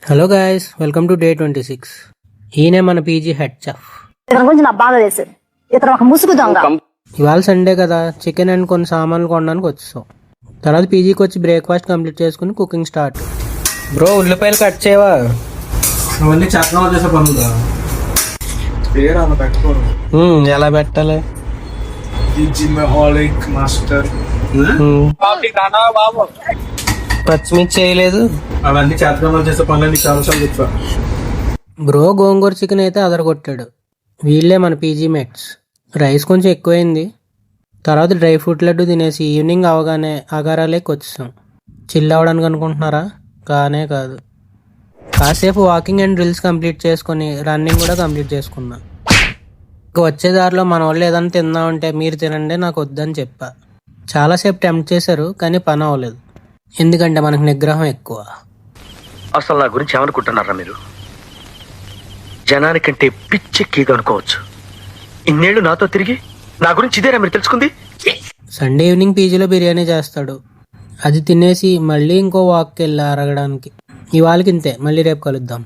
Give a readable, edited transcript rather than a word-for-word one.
Hello guys, welcome to day 26. ఈయనే మన PG head chef. ఇతని గురించి నాకు బాగా తెలుసు. ఇతను ఒక ముసుగు దొంగ. ఇవాళ సండే కదా, చికెన్ అండ్ కొన్ని సామాన్లు కొనడానికి వచ్చాం. తర్వాత పీజీకి వచ్చి బ్రేక్ఫాస్ట్ కంప్లీట్ చేసుకుని కుకింగ్ స్టార్ట్. బ్రో, ఉల్లిపాయలు కట్ చేయవా? అవన్నీ చక్కగా చేసే పనులు పేరు అలా పెట్టుకోరు. ఎలా పెట్టాలి? జిమ్హాలిక్ మాస్టర్ పచ్చిమిర్చి చేయలేదు. అవన్నీ చేతకాలు చేసే పనులు చాలా సార్లు చెప్పా. బ్రో, గోంగూర చికెన్ అయితే అదరగొట్టాడు. వీళ్ళే మన పీజీ మేట్స్. రైస్ కొంచెం ఎక్కువైంది. తర్వాత డ్రై ఫ్రూట్ లడ్డు తినేసి ఈవినింగ్ అవగానే అగారాలేకి వచ్చేసాం. చిల్ అవ్వడానికి అనుకుంటున్నారా? కానే కాదు. కాసేపు వాకింగ్ అండ్ డ్రిల్స్ కంప్లీట్ చేసుకొని రన్నింగ్ కూడా కంప్లీట్ చేసుకున్నా. ఇక వచ్చే దారిలో మన వాళ్ళు ఏదైనా తిందామంటే మీరు తినండి, నాకు వద్దని చెప్పా. చాలాసేపు టెంప్ట్ చేశారు, కానీ పని అవ్వలేదు. ఎందుకంటే మనకు నిగ్రహం ఎక్కువ. అసలు నా గురించి ఏమనుకుంటున్నారా మీరు? జనానికంటే పిచ్చెక్కిది అనుకోవచ్చు. ఇన్నేళ్లు నాతో తిరిగి నా గురించి ఇదేరా మీరు తెలుసుకుంది? సండే ఈవినింగ్ పీజీలో బిర్యానీ చేస్తాడు. అది తినేసి మళ్ళీ ఇంకో వాక్కి వెళ్ళి అరగడానికి. ఇవాళకి ఇంతే, మళ్ళీ రేపు కలుద్దాం.